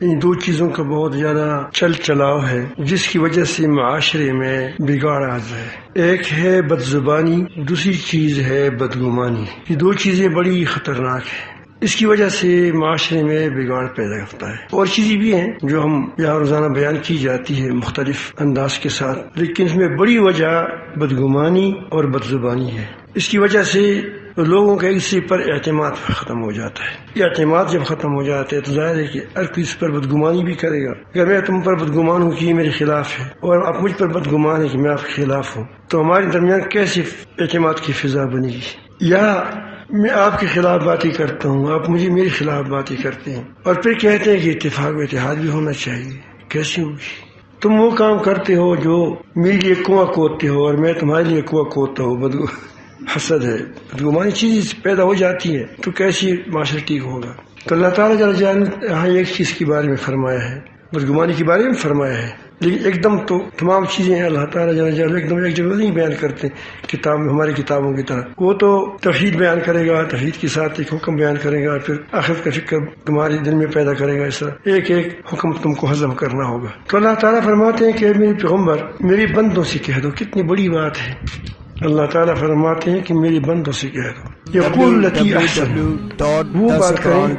ان دو چیزوں کا بہت زیادہ چل چلاؤ ہے جس کی وجہ سے معاشرے میں بگاڑ آ جائے. ایک ہے بد زبانی، دوسری چیز ہے بدگمانی. یہ دو چیزیں بڑی خطرناک ہیں. اس کی وجہ سے معاشرے میں بگاڑ پیدا ہوتا ہے. اور چیزیں بھی ہیں جو ہم یہاں روزانہ بیان کی جاتی ہے مختلف انداز کے ساتھ، لیکن اس میں بڑی وجہ بدگمانی اور بد زبانی ہے. اس کی وجہ سے لوگوں کا کسی پر اعتماد ختم ہو جاتا ہے. یہ اعتماد جب ختم ہو جاتا ہے تو ظاہر ہے کہ ہر کوئی اس پر بدگمانی بھی کرے گا. اگر میں تم پر بدگمان ہوں کہ یہ میرے خلاف ہے اور آپ مجھ پر بدگمان ہے کہ میں آپ کے خلاف ہوں، تو ہمارے درمیان کیسے اعتماد کی فضا بنے گی؟ یا میں آپ کے خلاف باتیں کرتا ہوں، آپ مجھے میرے خلاف باتیں کرتے ہیں اور پھر کہتے ہیں کہ اتفاق و اتحاد بھی ہونا چاہیے. کیسے ہوگی؟ تم وہ کام کرتے ہو جو میرے لیے کنواں کھودتے ہو اور میں تمہارے لیے کنواں کھودتا ہوں. حسد ہے، بدگمانی چیز پیدا ہو جاتی ہے تو کیسی معاشرہ ٹھیک ہوگا؟ تو اللہ تعالیٰ جل جلالہ نے یہاں ایک چیز کے بارے میں فرمایا ہے، بدگمانی کے بارے میں فرمایا ہے، لیکن ایک دم تو تمام چیزیں اللہ تعالیٰ جل جلالہ ایک دم ایک جگہ نہیں بیان کرتے کتاب میں ہماری کتابوں کی طرح. وہ تو توحید بیان کرے گا، توحید کے ساتھ ایک حکم بیان کرے گا، پھر آخرت کا فکر تمہارے دل میں پیدا کرے گا. اس طرح ایک ایک حکم تم کو ہضم کرنا ہوگا. تو اللہ تعالیٰ فرماتے ہیں کہ میرے پیغمبر میری بندوں سے کہہ دو. کتنی بڑی بات ہے. اللہ تعالیٰ فرماتے ہیں کہ میری بندوں سے کہہ دو یقول التی احسن، وہ بات کریں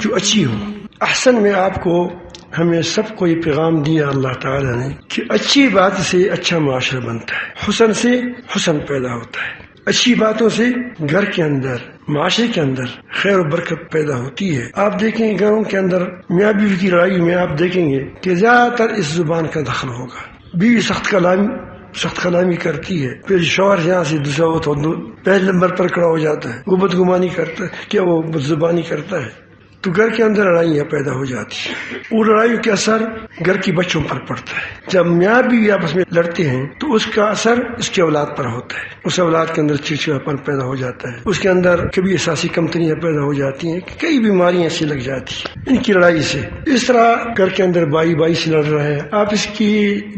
جو اچھی ہو. احسن میں آپ کو ہمیں سب کو یہ پیغام دیا اللہ تعالیٰ نے کہ اچھی بات سے اچھا معاشرہ بنتا ہے، حسن سے حسن پیدا ہوتا ہے. اچھی باتوں سے گھر کے اندر، معاشرے کے اندر خیر و برکت پیدا ہوتی ہے. آپ دیکھیں گے گھروں کے اندر میاں بیوی کی لڑائی میں آپ دیکھیں گے کہ زیادہ تر اس زبان کا دخل ہوگا. بیوی سخت کلامی کرتی ہے، پھر شوہر یہاں سے دوسرا وہ تو پہلے نمبر پر کھڑا ہو جاتا ہے، وہ بدگمانی کرتا ہے، کیا وہ بد زبانی کرتا ہے، تو گھر کے اندر لڑائیاں پیدا ہو جاتی ہیں. وہ لڑائیوں کے اثر گھر کے بچوں پر پڑتا ہے. جب میاں بیوی آپس میں لڑتے ہیں تو اس کا اثر اس کے اولاد پر ہوتا ہے. اس اولاد کے اندر چڑچڑاپن پیدا ہو جاتا ہے، اس کے اندر کبھی احساسی کمتریاں پیدا ہو جاتی ہیں، کئی بیماریاں ایسی لگ جاتی ہیں ان کی لڑائی سے. اس طرح گھر کے اندر بائی سے لڑ رہا ہے. آپ اس کی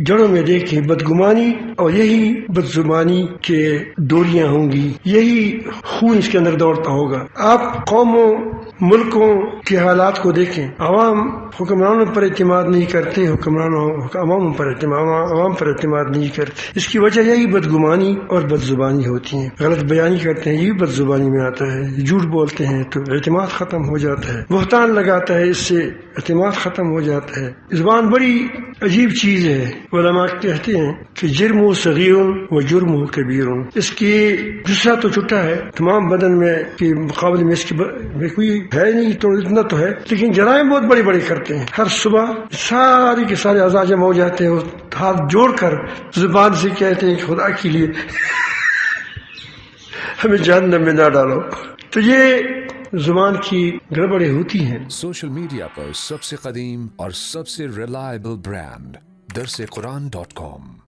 جڑوں میں دیکھیں بدگمانی، اور یہی بدزبانی کے دوریاں ہوں گی، یہی خون اس کے اندر دوڑتا ہوگا. آپ قوموں ملکوں کے حالات کو دیکھیں، عوام حکمرانوں پر اعتماد نہیں کرتے، عوام پر اعتماد نہیں کرتے. اس کی وجہ یہی بدگمانی اور بد زبانی ہوتی ہیں. غلط بیانی کرتے ہیں، یہ بد زبانی میں آتا ہے. جھوٹ بولتے ہیں تو اعتماد ختم ہو جاتا ہے. بہتان لگاتا ہے، اس سے اعتماد ختم ہو جاتا ہے. زبان بڑی عجیب چیز ہے. علماء کہتے ہیں کہ جرم صغیر و جرم کبیر. اس کی جسہ تو چھوٹا ہے تمام بدن میں کے مقابلے میں، اس کی کوئی ہے نہیں تو اتنا تو ہے، لیکن جرائم بہت بڑے بڑے کرتے ہیں. ہر صبح سارے کے سارے اعضاء جمع ہو جاتے ہیں، ہاتھ جوڑ کر زبان سے کہتے ہیں خدا کے لیے ہمیں جہنم میں نہ ڈالو. تو یہ زبان کی گڑبڑیں ہوتی ہیں. سوشل میڈیا پر سب سے قدیم اور سب سے ریلائبل برانڈ درسقرآن.com